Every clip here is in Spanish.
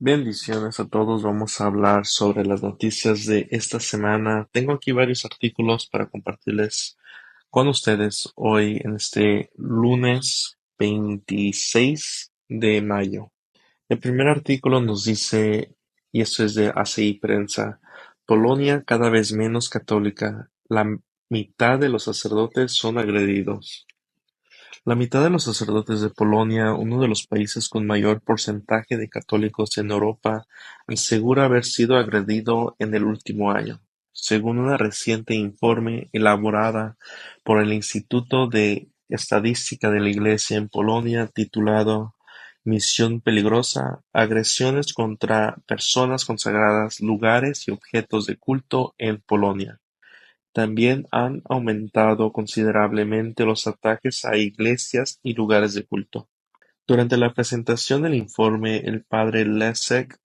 Bendiciones a todos. Vamos a hablar sobre las noticias de esta semana. Tengo aquí varios artículos para compartirles con ustedes hoy en este lunes 26 de mayo. El primer artículo nos dice, y esto es de ACI Prensa: Polonia cada vez menos católica. La mitad de los sacerdotes son agredidos. La mitad de los sacerdotes de Polonia, uno de los países con mayor porcentaje de católicos en Europa, asegura haber sido agredido en el último año, según un reciente informe elaborada por el Instituto de Estadística de la Iglesia en Polonia titulado Misión peligrosa: agresiones contra personas consagradas, lugares y objetos de culto en Polonia. También han aumentado considerablemente los ataques a iglesias y lugares de culto. Durante la presentación del informe, el padre Leszek,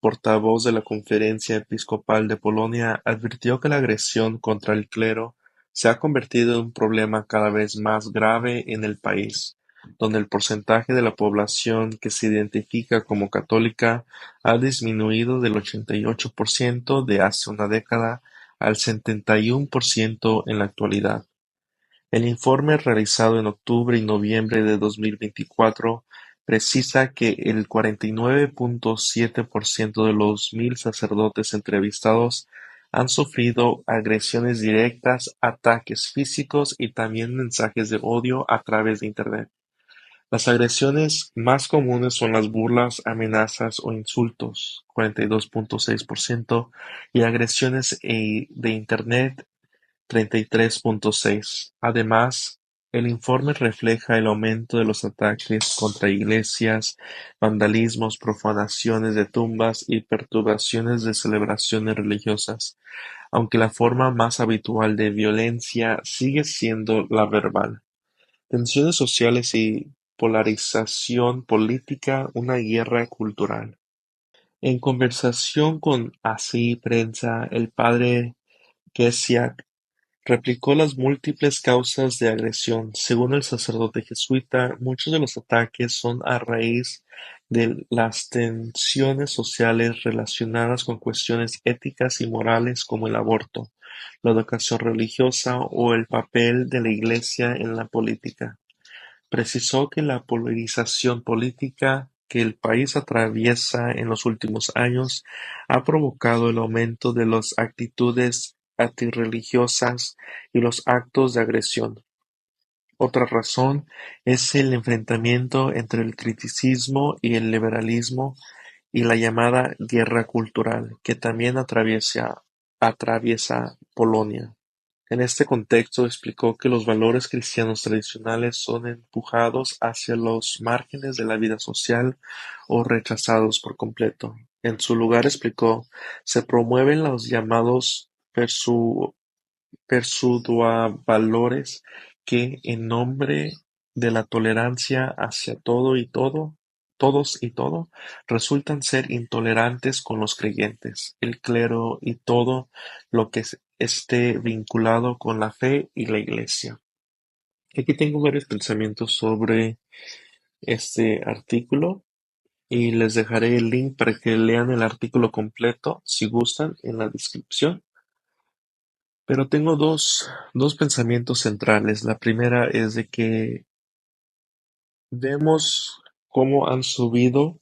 portavoz de la Conferencia Episcopal de Polonia, advirtió que la agresión contra el clero se ha convertido en un problema cada vez más grave en el país, donde el porcentaje de la población que se identifica como católica ha disminuido del 88% de hace una década al 71% en la actualidad. El informe, realizado en octubre y noviembre de 2024, precisa que el 49.7% de los 1,000 sacerdotes entrevistados han sufrido agresiones directas, ataques físicos y también mensajes de odio a través de Internet. Las agresiones más comunes son las burlas, amenazas o insultos, 42.6%, y agresiones de Internet, 33.6. Además, el informe refleja el aumento de los ataques contra iglesias, vandalismos, profanaciones de tumbas y perturbaciones de celebraciones religiosas, aunque la forma más habitual de violencia sigue siendo la verbal. Tensiones sociales y polarización política, una guerra cultural. En conversación con Así Prensa, el padre Kesiak replicó las múltiples causas de agresión. Según el sacerdote jesuita, muchos de los ataques son a raíz de las tensiones sociales relacionadas con cuestiones éticas y morales como el aborto, la educación religiosa o el papel de la Iglesia en la política. Precisó que la polarización política que el país atraviesa en los últimos años ha provocado el aumento de las actitudes antirreligiosas y los actos de agresión. Otra razón es el enfrentamiento entre el criticismo y el liberalismo y la llamada guerra cultural, que también atraviesa Polonia. En este contexto, explicó que los valores cristianos tradicionales son empujados hacia los márgenes de la vida social o rechazados por completo. En su lugar, explicó, se promueven los llamados pseudovalores que, en nombre de la tolerancia hacia todos y todo, resultan ser intolerantes con los creyentes, el clero y todo lo que esté vinculado con la fe y la Iglesia. Aquí tengo varios pensamientos sobre este artículo y les dejaré el link para que lean el artículo completo si gustan en la descripción. Pero tengo dos pensamientos centrales. La primera es de que vemos cómo han subido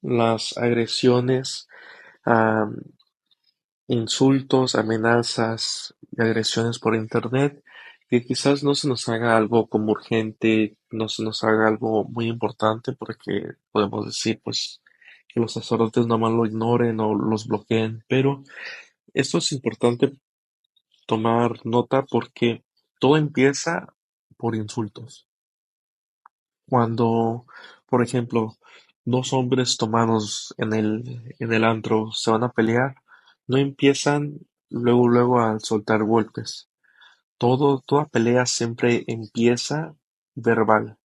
las agresiones, am, insultos, amenazas y agresiones por internet, que quizás no se nos haga algo como urgente, no se nos haga algo muy importante, porque podemos decir, pues, que los sacerdotes nomás lo ignoren o los bloqueen, pero esto es importante tomar nota porque todo empieza por insultos. Cuando, por ejemplo, dos hombres tomados en el antro se van a pelear, no empiezan luego a soltar golpes. Toda pelea siempre empieza verbal.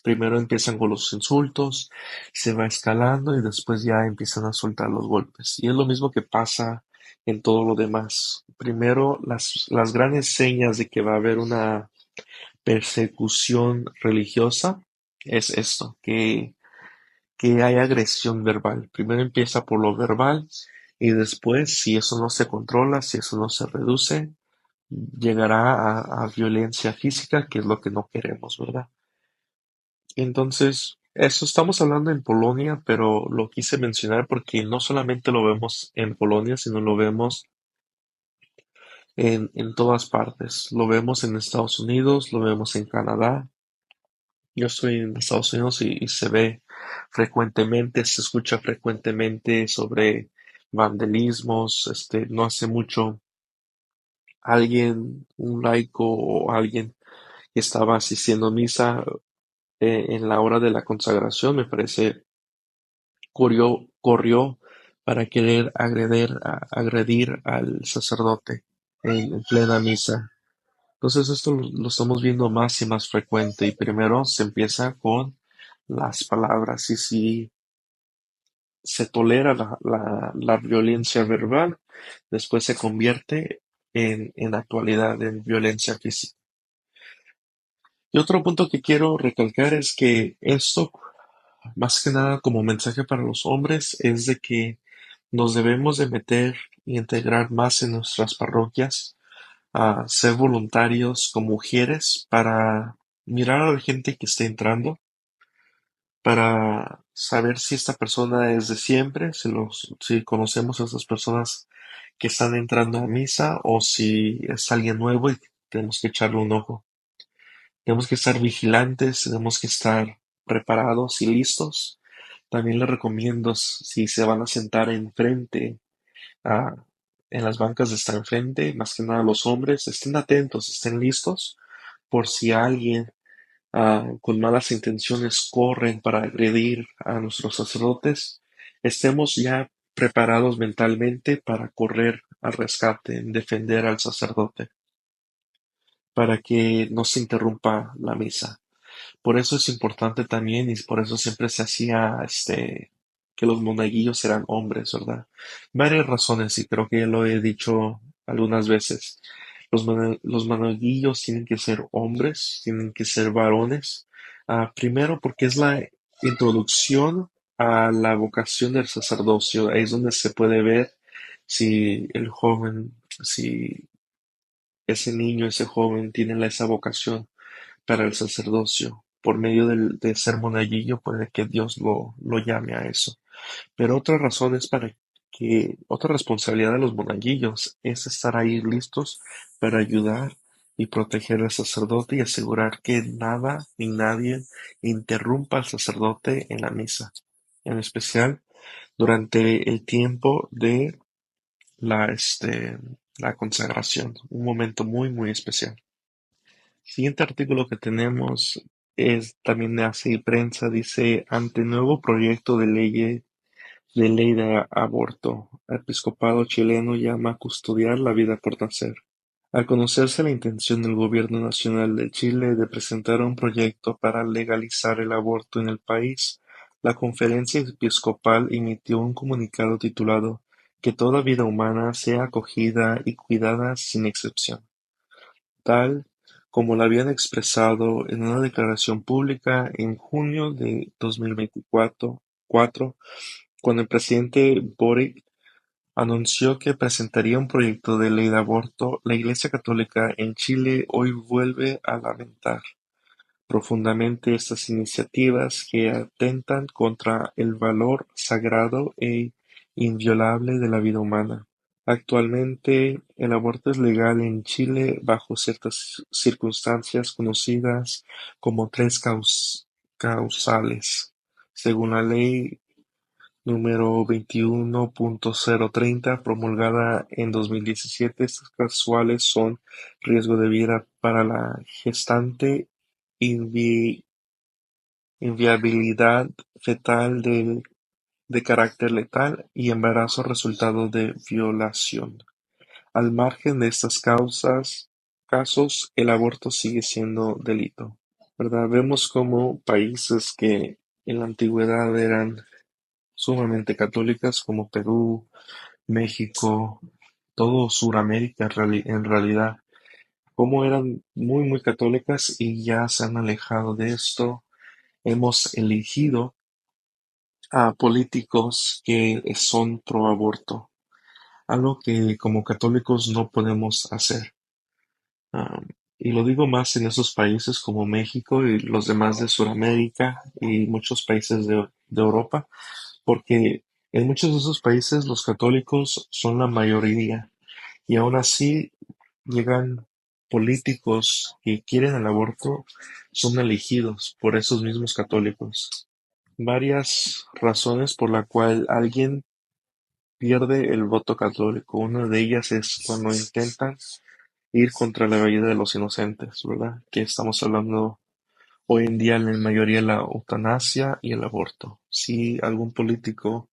Primero empiezan con los insultos, se va escalando y después ya empiezan a soltar los golpes. Y es lo mismo que pasa en todo lo demás. Primero, las grandes señas de que va a haber una persecución religiosa es esto, que que hay agresión verbal. Primero empieza por lo verbal y después, si eso no se controla, si eso no se reduce, llegará a violencia física, que es lo que no queremos, ¿verdad? Entonces, eso estamos hablando en Polonia, pero lo quise mencionar porque no solamente lo vemos en Polonia, sino lo vemos en todas partes. Lo vemos en Estados Unidos, lo vemos en Canadá. Yo estoy en Estados Unidos y se ve frecuentemente, se escucha frecuentemente sobre vandalismos. No hace mucho alguien, un laico o alguien que estaba asistiendo a misa en la hora de la consagración, me parece, corrió para querer agredir al sacerdote en plena misa. Entonces esto lo estamos viendo más y más frecuente y primero se empieza con las palabras y si se tolera la violencia verbal, después se convierte en actualidad en violencia física. Y otro punto que quiero recalcar es que esto, más que nada como mensaje para los hombres, es de que nos debemos de meter y integrar más en nuestras parroquias, a ser voluntarios con mujeres para mirar a la gente que está entrando, para saber si esta persona es de siempre, si conocemos a esas personas que están entrando a misa o si es alguien nuevo y tenemos que echarle un ojo. Tenemos que estar vigilantes, tenemos que estar preparados y listos. También les recomiendo si se van a sentar enfrente, ah, en las bancas de estar enfrente, más que nada los hombres, estén atentos, estén listos por si alguien con malas intenciones corren para agredir a nuestros sacerdotes, estemos ya preparados mentalmente para correr al rescate, defender al sacerdote, para que no se interrumpa la misa. Por eso es importante también y por eso siempre se hacía que los monaguillos eran hombres, ¿verdad? Varias razones y creo que ya lo he dicho algunas veces. Los monaguillos tienen que ser hombres, tienen que ser varones. Primero porque es la introducción a la vocación del sacerdocio. Ahí es donde se puede ver si el joven, si ese niño, ese joven tiene esa vocación para el sacerdocio. Por medio de ser monaguillo puede que Dios lo llame a eso. Pero otra razón es otra responsabilidad de los monaguillos es estar ahí listos para ayudar y proteger al sacerdote y asegurar que nada ni nadie interrumpa al sacerdote en la misa, en especial durante el tiempo de la consagración, un momento muy, muy especial. Siguiente artículo que tenemos es también de Así Prensa, dice, ante nuevo proyecto de ley de aborto, episcopado chileno llama a custodiar la vida por nacer. Al conocerse la intención del Gobierno Nacional de Chile de presentar un proyecto para legalizar el aborto en el país, la Conferencia Episcopal emitió un comunicado titulado Que toda vida humana sea acogida y cuidada sin excepción, tal como lo habían expresado en una declaración pública en junio de 2024, cuando el presidente Boric anunció que presentaría un proyecto de ley de aborto. La Iglesia Católica en Chile hoy vuelve a lamentar profundamente estas iniciativas que atentan contra el valor sagrado e inviolable de la vida humana. Actualmente, el aborto es legal en Chile bajo ciertas circunstancias conocidas como tres causales, según la ley número 21.030, promulgada en 2017. Estas causales son riesgo de vida para la gestante, invi- inviabilidad fetal de carácter letal y embarazo resultado de violación. Al margen de estas casos, el aborto sigue siendo delito, ¿verdad? Vemos como países que en la antigüedad eran sumamente católicas, como Perú, México, todo Suramérica en realidad, como eran muy, muy católicas y ya se han alejado de esto. Hemos elegido a políticos que son pro aborto, algo que como católicos no podemos hacer. Am, y lo digo más en esos países como México y los demás de Sudamérica y muchos países de Europa, porque en muchos de esos países los católicos son la mayoría y aún así llegan políticos que quieren el aborto, son elegidos por esos mismos católicos. Varias razones por la cual alguien pierde el voto católico. Una de ellas es cuando intentan ir contra la vida de los inocentes, ¿verdad? Que estamos hablando hoy en día en la mayoría de la eutanasia y el aborto. Si algún político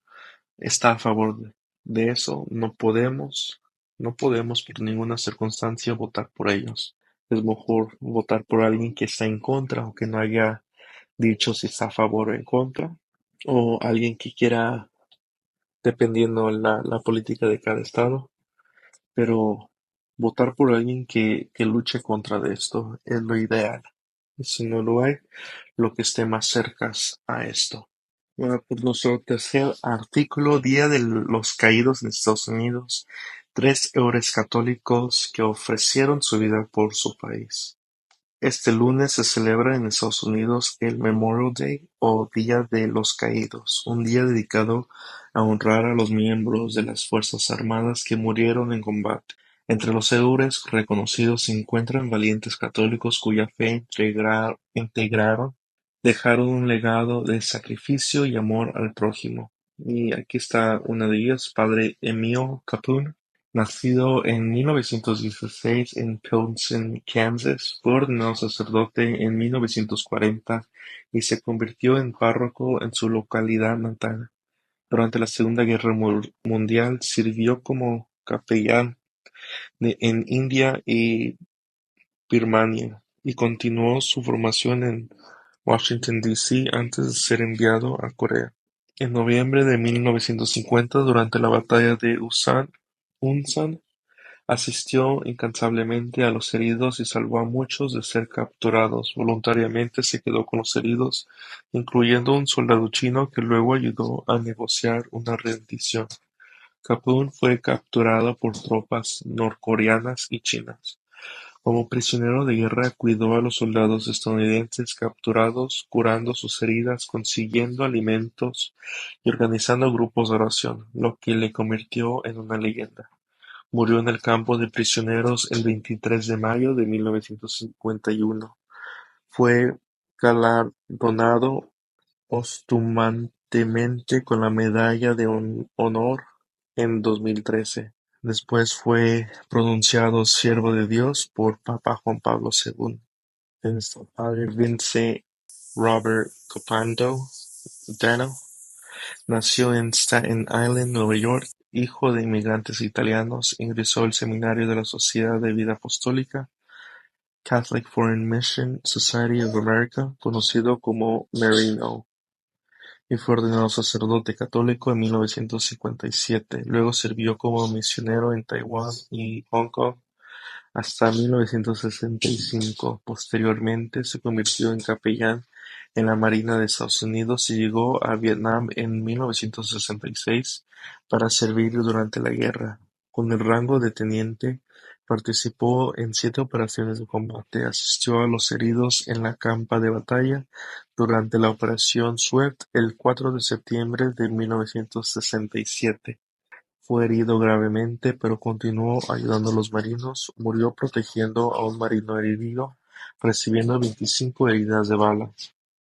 está a favor de eso, no podemos por ninguna circunstancia votar por ellos. Es mejor votar por alguien que está en contra o que no haya dicho si está a favor o en contra, o alguien que quiera, dependiendo la política de cada estado, pero votar por alguien que luche contra de esto es lo ideal. Y si no lo hay, lo que esté más cerca a esto. Bueno, por nuestro tercer artículo, Día de los Caídos en Estados Unidos, tres héroes católicos que ofrecieron su vida por su país. Este lunes se celebra en Estados Unidos el Memorial Day o Día de los Caídos, un día dedicado a honrar a los miembros de las Fuerzas Armadas que murieron en combate. Entre los héroes reconocidos se encuentran valientes católicos cuya fe integraron, dejaron un legado de sacrificio y amor al prójimo. Y aquí está una de ellas, Padre Emil Capun. Nacido en 1916 en Townsend, Kansas, fue ordenado sacerdote en 1940 y se convirtió en párroco en su localidad natal. Durante la Segunda Guerra Mundial sirvió como capellán en India y Birmania y continuó su formación en Washington, D. C. antes de ser enviado a Corea. En noviembre de 1950, durante la batalla de Unsan, asistió incansablemente a los heridos y salvó a muchos de ser capturados. Voluntariamente se quedó con los heridos, incluyendo un soldado chino que luego ayudó a negociar una rendición. Capun fue capturado por tropas norcoreanas y chinas. Como prisionero de guerra, cuidó a los soldados estadounidenses capturados, curando sus heridas, consiguiendo alimentos y organizando grupos de oración, lo que le convirtió en una leyenda. Murió en el campo de prisioneros el 23 de mayo de 1951. Fue galardonado póstumamente con la Medalla de Honor en 2013. Después fue pronunciado Siervo de Dios por Papa Juan Pablo II. Nuestro padre Vince Robert Copando Dano nació en Staten Island, Nueva York, hijo de inmigrantes italianos. Ingresó al seminario de la Sociedad de Vida Apostólica Catholic Foreign Mission Society of America, conocido como Marino, y fue ordenado sacerdote católico en 1957. Luego sirvió como misionero en Taiwán y Hong Kong hasta 1965. Posteriormente se convirtió en capellán en la Marina de Estados Unidos y llegó a Vietnam en 1966 para servir durante la guerra. Con el rango de teniente, participó en 7 operaciones de combate, asistió a los heridos en la campa de batalla durante la Operación Swift el 4 de septiembre de 1967. Fue herido gravemente, pero continuó ayudando a los marinos. Murió protegiendo a un marino herido, recibiendo 25 heridas de bala.